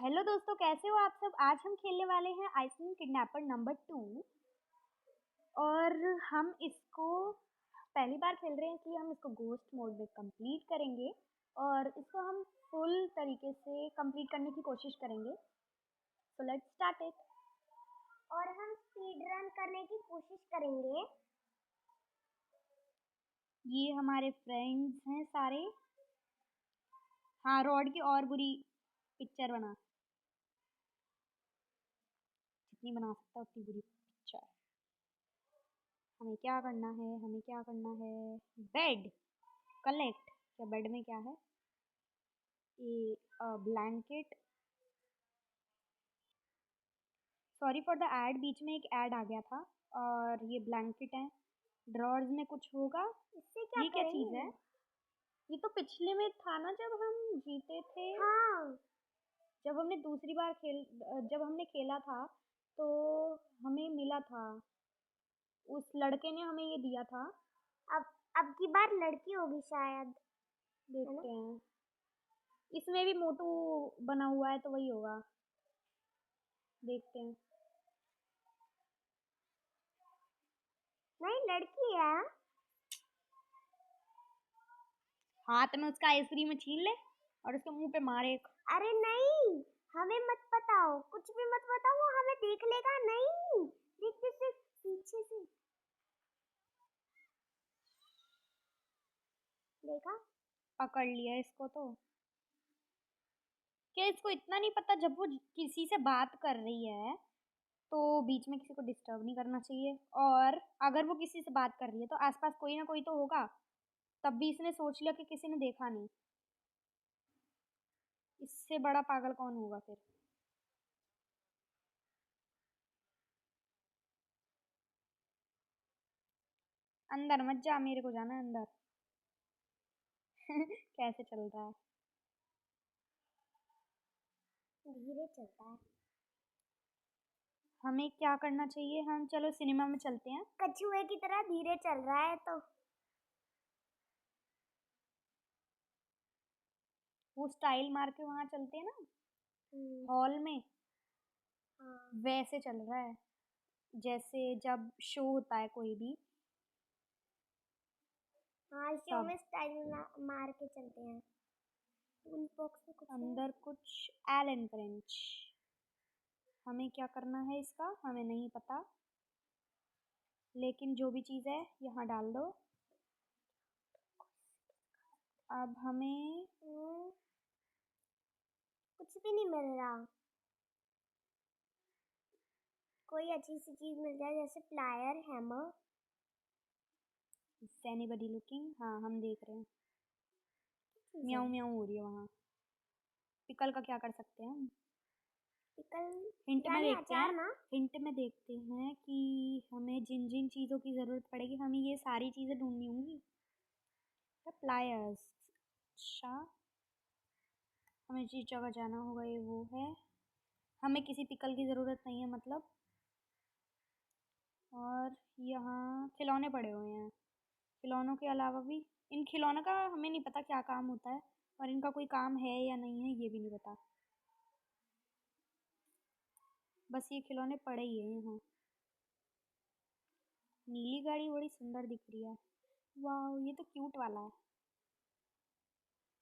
Hello दोस्तों, कैसे हो आप सब। आज हम खेलने वाले हैं आइसक्रीम किडनैपर नंबर 2 और हम इसको पहली बार खेल रहे हैं, इसलिए हम इसको गोस्ट मोड में कंप्लीट करेंगे और इसको हम फुल तरीके से कंप्लीट करने की कोशिश करेंगे। So let's start it. और हम स्पीड रन करने की कोशिश करेंगे। ये हमारे फ्रेंड्स हैं सारे। हाँ, रॉड की और बुरी पिक्चर बना, जितनी बना सकता उतनी बुरी पिक्चर। हमें क्या करना है, बेड कलेक्ट। क्या बेड में क्या है? ये blanket. Sorry for the ad, बीच में एक ऐड आ गया था। और ये ब्लैंकेट है। ड्रॉर्स में कुछ होगा। इससे क्या ये क्या चीज़ है? करेंगे? ये तो पिछले में था ना, जब हम जीते थे। हाँ, जब हमने दूसरी बार जब हमने खेला था तो हमें मिला था। उस लड़के ने हमें ये दिया था। अब अब की बार लड़की होगी शायद, है ना? देखते हैं। इसमें भी मोटू बना हुआ है तो वही होगा। देखते हैं। नहीं, लड़की है। हाथ में उसका आइसक्रीम छीन ले और उसके मुंह पे मारे एक। अरे नहीं, हमें मत बताओ, कुछ भी मत बताओ, वो हमें देख लेगा। नहीं, देखते सिर्फ पीछे से। देखा? पकड़ लिया इसको तो। क्या इसको इतना नहीं पता, जब वो किसी से बात कर रही है तो बीच में किसी को डिस्टर्ब नहीं करना चाहिए। और अगर वो किसी से बात कर रही है तो आसपास कोई ना कोई तो होगा। तब भी इसने सोच लिया कि किसी ने देखा नहीं। इससे बड़ा पागल कौन होगा फिर। अंदर मत जा, मेरे को जाना है अंदर। कैसे चल रहा है? धीरे चलता है। हमें क्या करना चाहिए? हम चलो सिनेमा में चलते हैं। कछुए की तरह धीरे चल रहा है तो। वो स्टाइल मार के वहां चलते हैं ना, हम्म, हॉल में। हाँ वैसे चल रहा है, जैसे जब शो होता है कोई भी। हाँ, शो तब में स्टाइल मार के चलते हैं। टूल बॉक्स में कुछ है? अंदर कुछ एलन क्रेंच। हमें क्या करना है इसका हमें नहीं पता, लेकिन जो भी चीज़ है यहाँ डाल दो। अब हमें कुछ भी नहीं मिल रहा। कोई अच्छी सी चीज मिल जाए, जैसे plier, hammer. Is anybody looking? हाँ, हम देख रहे हैं। चीज है म्याऊं म्याऊं हो रही है वहाँ। पिकल का क्या कर सकते हैं हम? पिकल, हिंट में यानी देखते हैं। अचार ना? हिंट में देखते हैं कि हमें जिन जिन चीज़ों की ज़रूरत पड़ेगी हमें ये सारी चीज़ें ढूंढनी होंगी। प्लायर्स। अच्छा, हमें जिस जगह जाना होगा ये वो है। हमें किसी पिकल की ज़रूरत नहीं है मतलब। और यहाँ खिलौने पड़े हुए हैं। खिलौनों के अलावा भी, इन खिलौनों का हमें नहीं पता क्या काम होता है और इनका कोई काम है या नहीं है ये भी नहीं पता। बस ये खिलौने पड़े ही हैं यहाँ। नीली गाड़ी बड़ी सुंदर दिख रही है। वाह, ये तो क्यूट वाला है।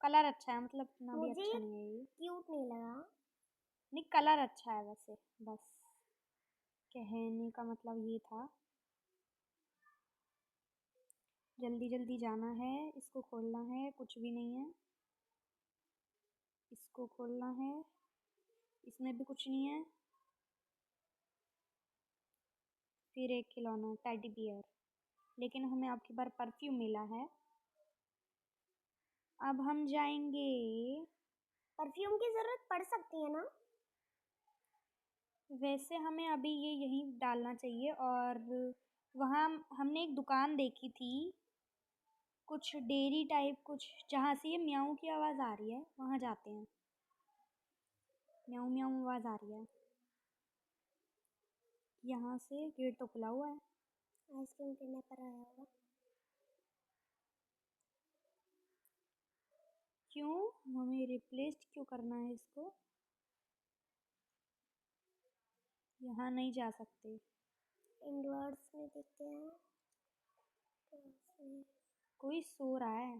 कलर अच्छा है, मतलब इतना भी मुझे अच्छा ये नहीं है ये। क्यूट नहीं लगा। नहीं, कलर अच्छा है वैसे। बस कहने का मतलब ये था। जल्दी जल्दी जाना है, इसको खोलना है। कुछ भी नहीं है। इसको खोलना है, इसमें भी कुछ नहीं है। फिर एक खिलौना टेडी बियर, लेकिन हमें अब की बार परफ्यूम मिला है। अब हम जाएंगे। परफ्यूम की जरूरत पड़ सकती है ना? वैसे हमें अभी ये यहीं डालना चाहिए। और वहाँ हमने एक दुकान देखी थी, कुछ डेयरी टाइप कुछ, जहाँ से ये म्याऊं की आवाज़ आ रही है। वहाँ जाते हैं। म्याऊं म्याऊं आवाज़ आ रही है यहाँ से। गेट तो खुला हुआ है। आइसक्रीम पीने पर आया होगा। क्यों हमें रिप्लेस क्यों करना है इसको? यहाँ नहीं जा सकते। इंडोर्स में देखते हैं। कोई सो रहा है।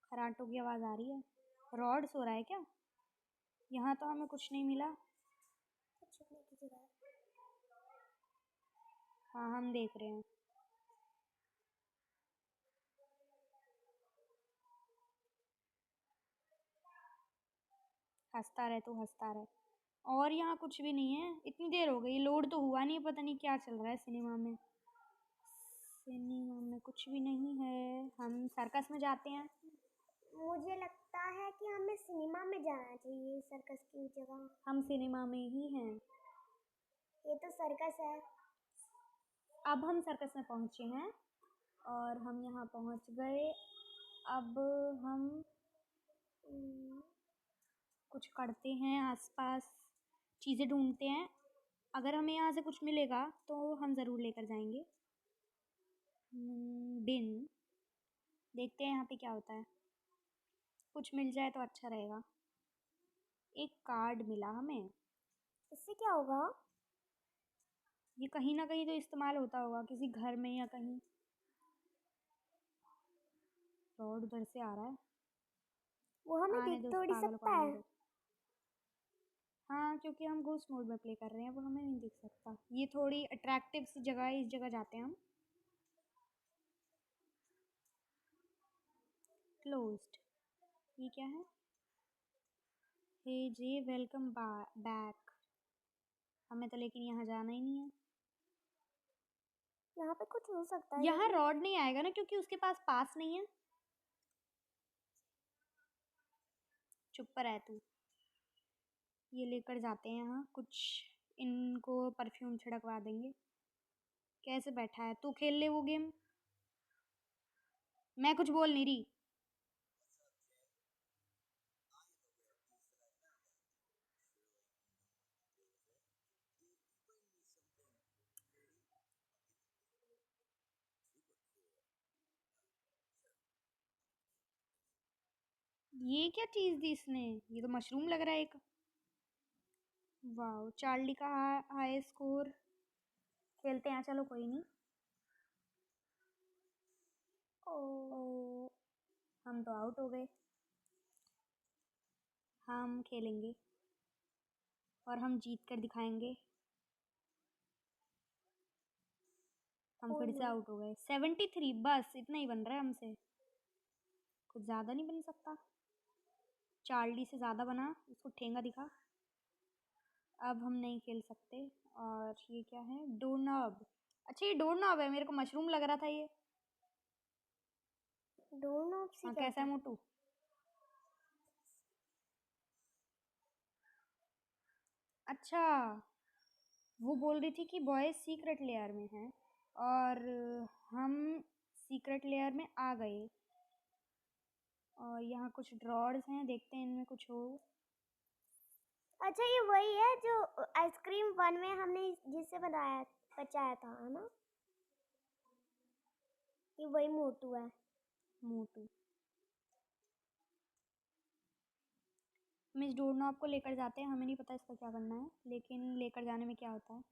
खराटों की आवाज़ आ रही है। रॉड सो रहा है क्या? यहाँ तो हमें कुछ नहीं मिला। छुपने की जगह। हाँ, हम देख रहे हैं। हंसता रहे तू, हंसता रहे। और यहाँ कुछ भी नहीं है। इतनी देर हो गई, लोड तो हुआ नहीं, पता नहीं क्या चल रहा है सिनेमा में। सिनेमा में कुछ भी नहीं है। हम सर्कस में जाते हैं। मुझे लगता है कि हमें सिनेमा में जाना चाहिए सर्कस की जगह। हम सिनेमा में ही हैं। ये तो सर्कस है। अब हम सर्कस में पहुँचे हैं और हम यहाँ पहुँच गए। अब हम कुछ करते हैं, आसपास चीज़ें ढूंढते हैं। अगर हमें यहाँ से कुछ मिलेगा तो हम ज़रूर लेकर जाएंगे। बिन देखते हैं यहाँ पे क्या होता है। कुछ मिल जाए तो अच्छा रहेगा। एक कार्ड मिला हमें। इससे क्या होगा? ये कहीं ना कहीं तो इस्तेमाल होता होगा, किसी घर में या कहीं। रॉड उधर से आ रहा है। वो हमें आने देख दो, उस थोड़ी पागल को सकता आने है। दो। हाँ, क्योंकि हम घोस्ट मोड में प्ले कर रहे हैं, वो हमें नहीं दिख सकता। ये थोड़ी अट्रैक्टिव सी जगह है, इस जगह जाते हैं हम। क्लोज्ड। ये क्या है? हे जे वेलकम बैक। हमें तो लेकिन यहाँ जाना ही नहीं है। यहाँ पे कुछ हो सकता है यहाँ लेकिन रॉड नहीं आएगा ना, क्योंकि उसके पास नहीं है। चुप पर है तू। ये लेकर जाते हैं यहाँ कुछ। इनको परफ्यूम छिड़कवा देंगे। कैसे बैठा है तू? खेल ले वो गेम। मैं कुछ बोल नहीं रही। ये क्या चीज दी इसने? ये तो मशरूम लग रहा है एक। वाह, चार्ली का हाई स्कोर। खेलते हैं, चलो कोई नहीं। ओ, हम तो आउट हो गए। हम खेलेंगे और हम जीत कर दिखाएंगे। हम फिर से आउट हो गए। 73, बस इतना ही बन रहा है हमसे। कुछ ज़्यादा नहीं बन सकता। चार्ली से ज़्यादा बना, उसको ठेंगा दिखा। अब हम नहीं खेल सकते। और ये क्या है? Door knob. अच्छा, ये डोर नॉब है, मेरे को मशरूम लग रहा था ये। डोरनॉब से हाँ, क्या कैसा होता है है? मोटू? अच्छा, वो बोल रही थी कि बॉयज सीक्रेट लेयर में हैं और हम सीक्रेट लेयर में आ गए। और यहाँ कुछ ड्रॉर्स हैं, देखते हैं इनमें कुछ हो। अच्छा, ये वही है जो आइसक्रीम 1 में हमने जिससे बचाया था, है ना? ये वही मोटू है। मोटू। हम इस डोर नॉब को लेकर जाते हैं। हमें नहीं पता इसका क्या करना है, लेकिन लेकर जाने में क्या होता है।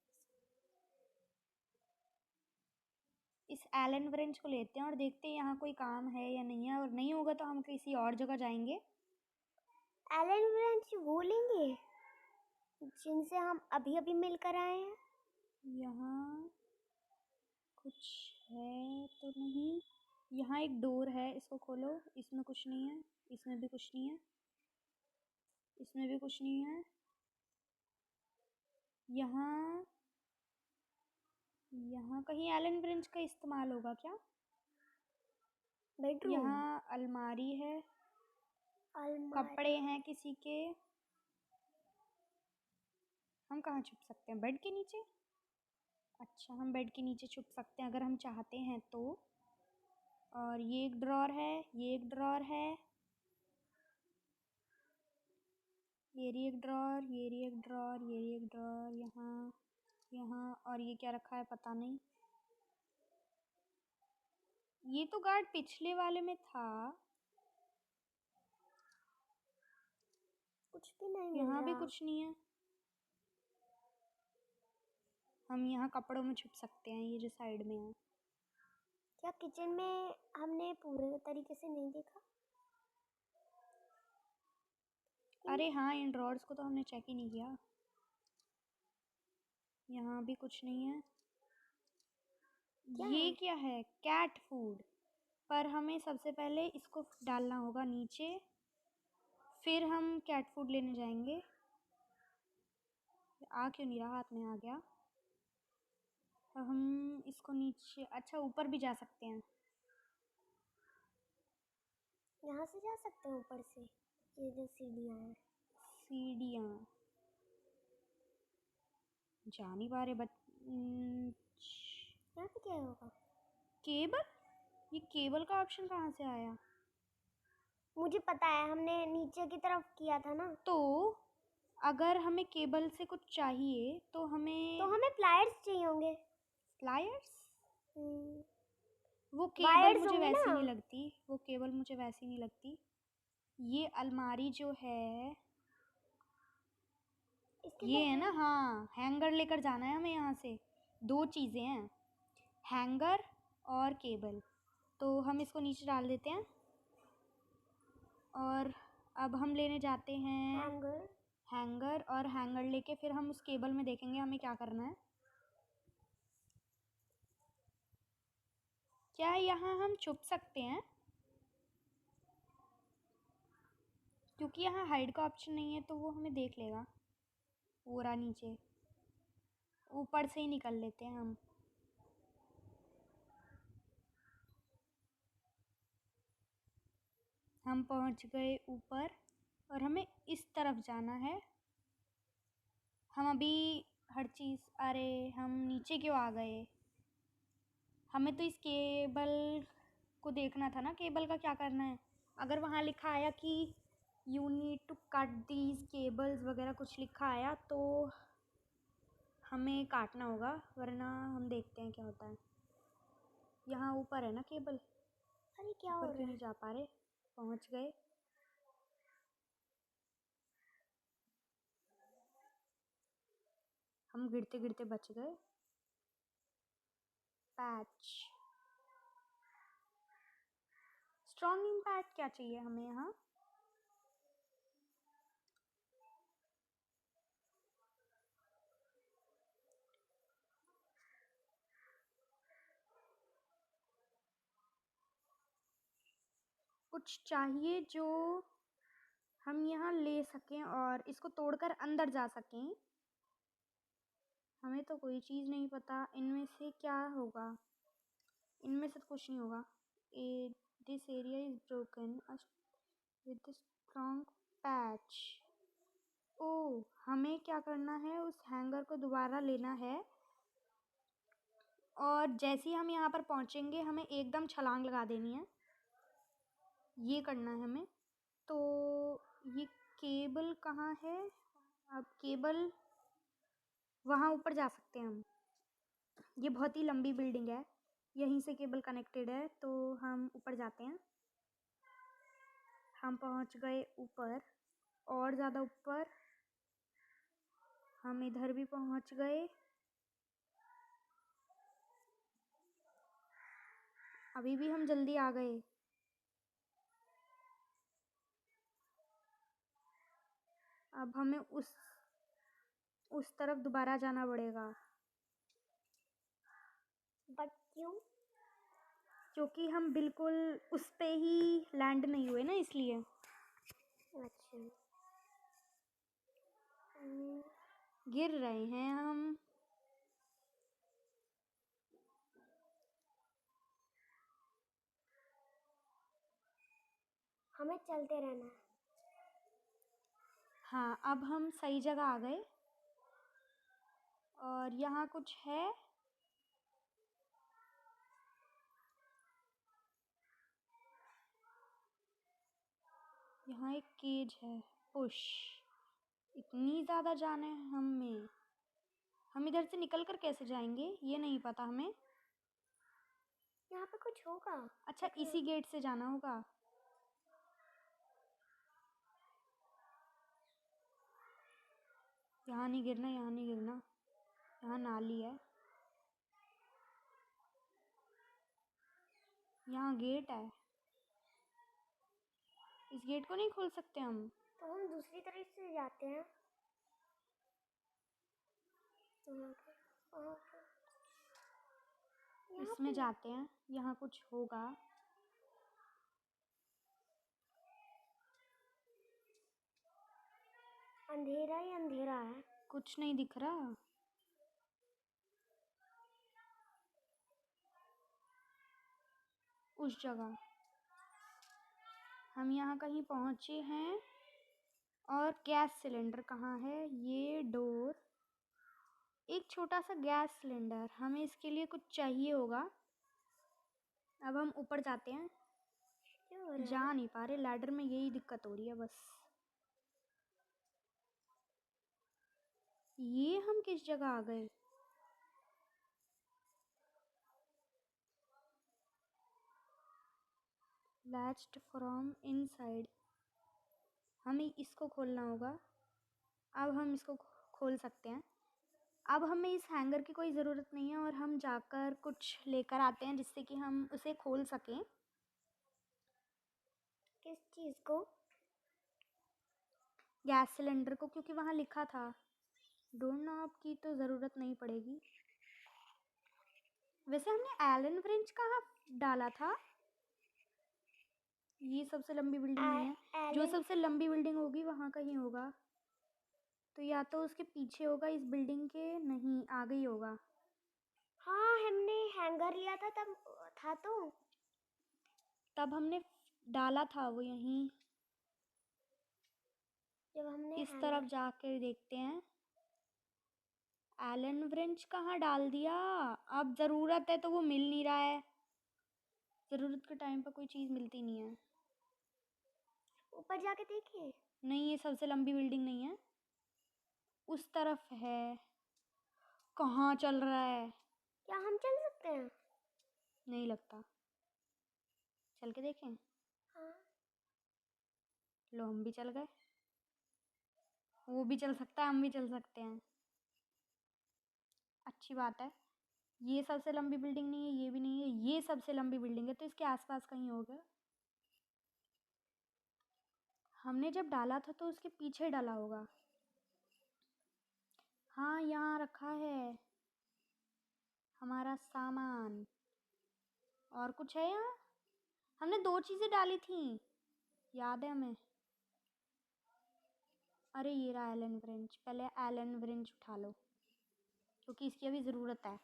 इस एलन व्रेंच को लेते हैं और देखते हैं यहाँ कोई काम है या नहीं है, और नहीं होगा तो हम किसी और जगह जाएंगे। एलन ब्रांच भूलेंगे जिनसे हम अभी अभी मिलकर आए हैं। यहाँ कुछ है तो नहीं। यहाँ एक डोर है, इसको खोलो। इसमें कुछ नहीं है, इसमें भी कुछ नहीं है, इसमें भी कुछ नहीं है। यहाँ यहाँ कहीं एलन ब्रेंच का इस्तेमाल होगा क्या? बेडरूम। यहाँ अलमारी है, अलमारी। कपड़े हैं किसी के। हम कहाँ छुप सकते हैं? बेड के नीचे। अच्छा, हम बेड के नीचे छुप सकते हैं अगर हम चाहते हैं तो। और ये एक ड्रॉर है, ये एक ड्रॉर है, ये रही एक ड्रॉर, ये रही एक ड्रॉर, ये रही एक ड्रॉर। यहाँ यहाँ और ये क्या रखा है पता नहीं। ये तो गार्ड पिछले वाले में था। कुछ भी नहीं मिल यहाँ भी रहा। कुछ नहीं है। हम यहाँ कपड़ों में छुप सकते हैं, ये जो साइड में है। क्या किचन में हमने पूरे तरीके से नहीं देखा? अरे हाँ, इन ड्रॉर्स को तो हमने चेक ही नहीं किया। यहाँ भी कुछ नहीं है। क्या ये है? क्या है? Cat food. पर हमें सबसे पहले इसको डालना होगा नीचे, फिर हम कैट फूड लेने जाएंगे। आ क्यों नहीं रहा? हाथ में आ गया। तो हम इसको नीचे, अच्छा ऊपर भी जा सकते हैं। यहाँ से जा सकते हैं ऊपर से? ये जो सीढ़ियाँ हैं। सीढ़ियाँ जा नहीं पा रहे यहाँ पे क्या होगा? केबल? ये केबल का ऑप्शन कहाँ से आया? मुझे पता है, हमने नीचे की तरफ किया था ना। तो अगर हमें केबल से कुछ चाहिए तो हमें प्लायर्स चाहिए होंगे। प्लायर्स? हम्म, वो केबल वायर्स मुझे होंगे वैसी ना। नहीं लगती, वो केबल मुझे वैसी नहीं लगती। ये अलमारी जो है, इसके ये अंदर है ना? हाँ, हैंगर लेकर जाना है हमें यहाँ से। दो चीज़ें हैं, हैंगर और केबल। तो हम इसको नीचे डाल देते हैं और अब हम लेने जाते हैं हैंगर। हैंगर, और हैंगर लेके फिर हम उस केबल में देखेंगे हमें क्या करना है। क्या यहाँ हम छुप सकते हैं? क्योंकि यहाँ हाइड का ऑप्शन नहीं है तो वो हमें देख लेगा पूरा नीचे। ऊपर से ही निकल लेते हैं हम। हम पहुँच गए ऊपर और हमें इस तरफ जाना है। हम अभी हर चीज़, अरे हम नीचे क्यों आ गए? हमें तो इस केबल को देखना था ना, केबल का क्या करना है। अगर वहाँ लिखा आया कि you need to cut these cables वगैरह कुछ लिखा आया तो हमें काटना होगा, वरना हम देखते हैं क्या होता है। यहाँ ऊपर है ना केबल? अरे क्या हो ऊपर रहा क्यों है? नहीं जा पा रहे? पहुँच गए। हम गिरते गिरते बच गए। पैच, स्ट्रॉन्ग इम्पैक्ट क्या चाहिए हमें यहाँ? कुछ चाहिए जो हम यहाँ ले सकें और इसको तोड़कर अंदर जा सकें। हमें तो कोई चीज़ नहीं पता इनमें से क्या होगा। इनमें से कुछ नहीं होगा। This area is broken with this strong patch. ओ, हमें क्या करना है? उस हैंगर को दोबारा लेना है और जैसे ही हम यहाँ पर पहुँचेंगे हमें एकदम छलांग लगा देनी है। ये करना है हमें। तो ये केबल कहाँ है? अब केबल वहाँ ऊपर जा सकते हैं हम। ये बहुत ही लंबी बिल्डिंग है, यहीं से केबल कनेक्टेड है, तो हम ऊपर जाते हैं। हम पहुँच गए ऊपर, और ज़्यादा ऊपर। हम इधर भी पहुँच गए। अभी भी हम जल्दी आ गए। अब हमें उस तरफ दोबारा जाना पड़ेगा। बट क्यों? क्योंकि हम बिल्कुल उस पे ही लैंड नहीं हुए ना, इसलिए। अच्छा। गिर रहे हैं हम। हमें चलते रहना है। हाँ, अब हम सही जगह आ गए और यहाँ कुछ है। यहाँ एक केज है, पुश। इतनी ज़्यादा जान है हमें। हम इधर से निकल कर कैसे जाएंगे ये नहीं पता हमें। यहाँ पे कुछ होगा। अच्छा, इसी गेट से जाना होगा। यहाँ नहीं गिरना, यहाँ नहीं गिरना, यहाँ नाली है, यहाँ गेट है, इस गेट को नहीं खोल सकते हम? तो हम दूसरी तरफ से जाते हैं। वहाँ पे इसमें जाते हैं, यहाँ कुछ होगा। अंधेरा ही अंधेरा है, कुछ नहीं दिख रहा। उस जगह हम यहाँ कहीं पहुँचे हैं। और गैस सिलेंडर कहाँ है? ये डोर, एक छोटा सा गैस सिलेंडर, हमें इसके लिए कुछ चाहिए होगा। अब हम ऊपर जाते हैं। क्या हो रहा है? जा नहीं पा रहे, लैडर में यही दिक्कत हो रही है बस। ये हम किस जगह आ गए? लैच्ड फ्रॉम इनसाइड, हमें इसको खोलना होगा। अब हम इसको खोल सकते हैं। अब हमें इस हैंगर की कोई ज़रूरत नहीं है और हम जाकर कुछ लेकर आते हैं जिससे कि हम उसे खोल सकें। किस चीज़ को? गैस सिलेंडर को, क्योंकि वहाँ लिखा था। डोर नॉब की तो ज़रूरत नहीं पड़ेगी। वैसे हमने एलन व्रेंच कहाँ डाला था? ये सबसे लंबी बिल्डिंग नहीं है। जो सबसे लंबी बिल्डिंग होगी वहाँ कहीं होगा। तो या तो उसके पीछे होगा, इस बिल्डिंग के नहीं आगे ही होगा। हाँ, हमने हैंगर लिया था तब था तो। तब हमने डाला था वो यहीं। जब हमने इस तरफ जाकर देखते हैं। एलन व्रेंच कहाँ डाल दिया? अब ज़रूरत है तो वो मिल नहीं रहा है। ज़रूरत के टाइम पर कोई चीज़ मिलती नहीं है। ऊपर जाके देखें। नहीं, ये सबसे लंबी बिल्डिंग नहीं है, उस तरफ है। कहाँ चल रहा है? क्या हम चल सकते हैं? नहीं लगता। चल के देखें। हाँ। लो, हम भी चल गए। वो भी चल सकता है, हम भी चल सकते हैं। अच्छी बात है। ये सबसे लंबी बिल्डिंग नहीं है, ये भी नहीं है, ये सबसे लंबी बिल्डिंग है, तो इसके आसपास कहीं होगा। हमने जब डाला था तो उसके पीछे डाला होगा। हाँ, यहाँ रखा है हमारा सामान। और कुछ है यहाँ? हमने 2 चीज़ें डाली थी, याद है हमें। अरे ये रहा एलन व्रेंच। पहले एलन व्रेंच उठा लो क्योंकि इसकी अभी ज़रूरत है।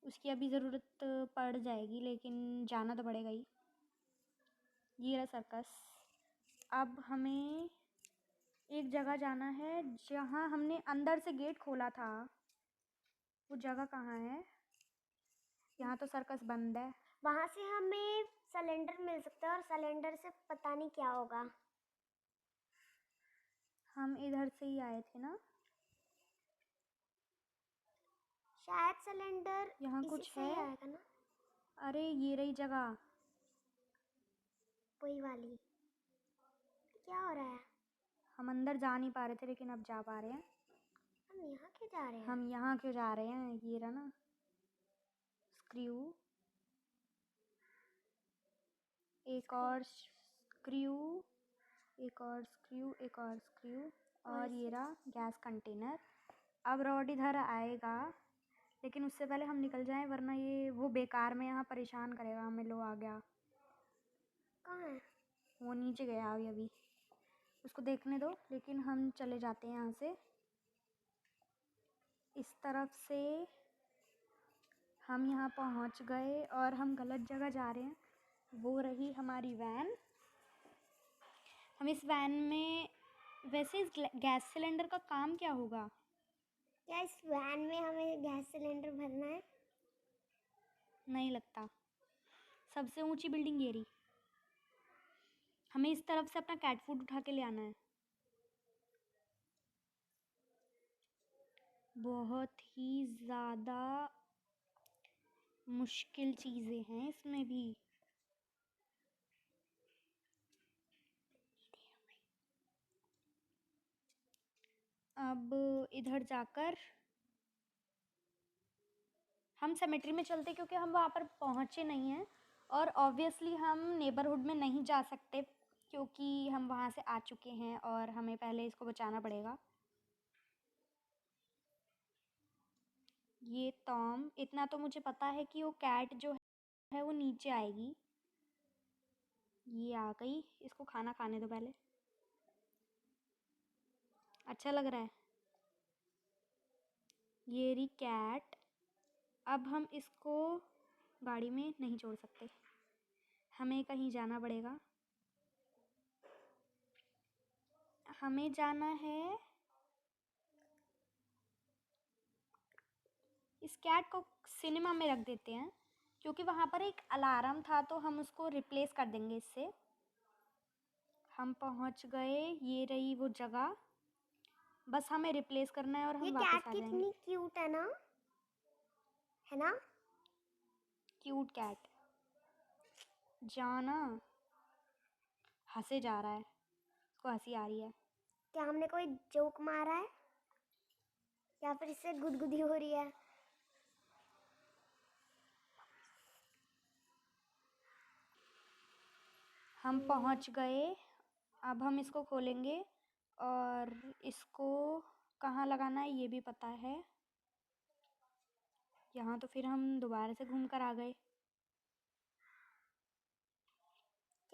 उसकी अभी ज़रूरत पड़ जाएगी, लेकिन जाना तो पड़ेगा ही। ये रहा सर्कस। अब हमें एक जगह जाना है जहाँ हमने अंदर से गेट खोला था। वो जगह कहाँ है? यहाँ तो सर्कस बंद है। वहाँ से हमें सिलेंडर मिल सकता है और सिलेंडर से पता नहीं क्या होगा। हम इधर से ही आए थे ना? शायद सिलेंडर यहाँ इसी कुछ से ही है। आएगा ना? अरे ये रही जगह। वही वाली। क्या हो रहा है? हम अंदर जा नहीं पा रहे थे, लेकिन अब जा पा रहे हैं। हम यहाँ क्यों जा रहे हैं? हम यहाँ क्यों जा रहे हैं? ये रहा ना स्क्रू। एक और स्क्रू, एक और स्क्रू, एक और स्क्रू, और ये रहा गैस कंटेनर। अब रॉड इधर आएगा, लेकिन उससे पहले हम निकल जाएं, वरना ये वो बेकार में यहाँ परेशान करेगा हमें। लो आ गया। कहाँ है? वो नीचे गया अभी, उसको देखने दो। लेकिन हम चले जाते हैं यहाँ से। इस तरफ से हम यहाँ पहुँच गए और हम गलत जगह जा रहे हैं। वो रही हमारी वैन। हम इस वैन में, वैसे इस गैस सिलेंडर का काम क्या होगा? क्या इस वैन में हमें गैस सिलेंडर भरना है? नहीं लगता। सबसे ऊंची बिल्डिंग ये रही। हमें इस तरफ से अपना कैट फूड उठा के ले आना है। बहुत ही ज़्यादा मुश्किल चीज़ें हैं इसमें भी। अब इधर जाकर हम सेमेट्री में चलते क्योंकि हम वहाँ पर पहुँचे नहीं हैं और ऑब्वियसली हम नेबरहुड में नहीं जा सकते क्योंकि हम वहाँ से आ चुके हैं और हमें पहले इसको बचाना पड़ेगा। ये टॉम, इतना तो मुझे पता है कि वो कैट जो है वो नीचे आएगी। ये आ गई, इसको खाना खाने दो पहले। अच्छा लग रहा है। ये रही कैट। अब हम इसको गाड़ी में नहीं छोड़ सकते, हमें कहीं जाना पड़ेगा। हमें जाना है, इस कैट को सिनेमा में रख देते हैं क्योंकि वहाँ पर एक अलार्म था तो हम उसको रिप्लेस कर देंगे इससे। हम पहुँच गए, ये रही वो जगह, बस हमें रिप्लेस करना है और ये हम वापस कैट आ जाएंगे। कितनी क्यूट है ना? Cute cat. जाना, हंसे जा रहा है, उसको हंसी आ रही है। क्या हमने कोई जोक मारा है या फिर इससे गुदगुदी हो रही है? हम पहुंच गए, अब हम इसको खोलेंगे और इसको कहाँ लगाना है ये भी पता है। यहाँ तो फिर हम दोबारा से घूम कर आ गए।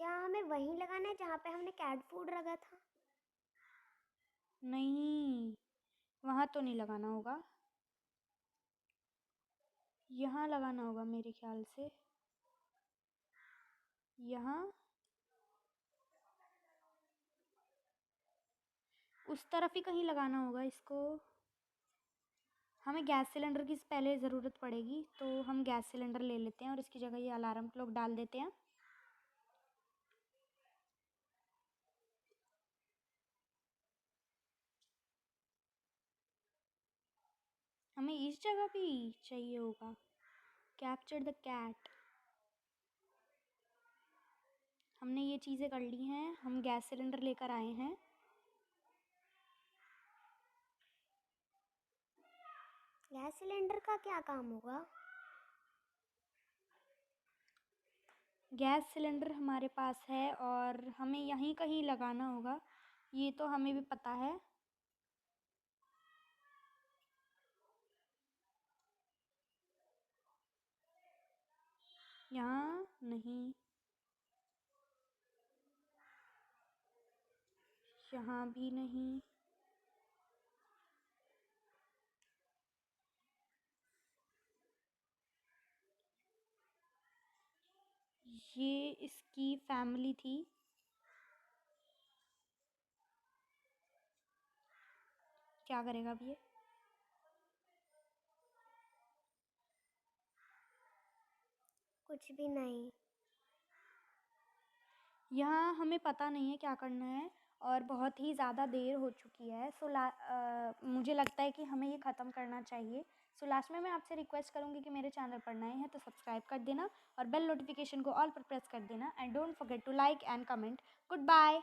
क्या हमें वहीं लगाना है जहाँ पे हमने कैट फूड रखा था? नहीं, वहाँ तो नहीं लगाना होगा, यहाँ लगाना होगा मेरे ख्याल से। यहाँ उस तरफ ही कहीं लगाना होगा इसको। हमें गैस सिलेंडर की पहले ज़रूरत पड़ेगी तो हम गैस सिलेंडर ले लेते हैं और इसकी जगह ये अलार्म क्लॉक डाल देते हैं। हमें इस जगह भी चाहिए होगा। कैप्चर द कैट, हमने ये चीज़ें कर ली हैं। हम गैस सिलेंडर लेकर आए हैं। गैस सिलेंडर का क्या काम होगा? गैस सिलेंडर हमारे पास है और हमें यहीं कहीं लगाना होगा, ये तो हमें भी पता है। यहाँ नहीं, यहाँ भी नहीं, ये इसकी फैमिली थी। क्या करेगा अब ये? कुछ भी नहीं। यहाँ हमें पता नहीं है क्या करना है और बहुत ही ज़्यादा देर हो चुकी है। मुझे लगता है कि हमें ये ख़त्म करना चाहिए। सो लास्ट में मैं आपसे रिक्वेस्ट करूँगी कि मेरे चैनल पर नए हैं तो सब्सक्राइब कर देना और बेल नोटिफिकेशन को ऑल पर प्रेस कर देना and don't forget to like and comment. Good bye.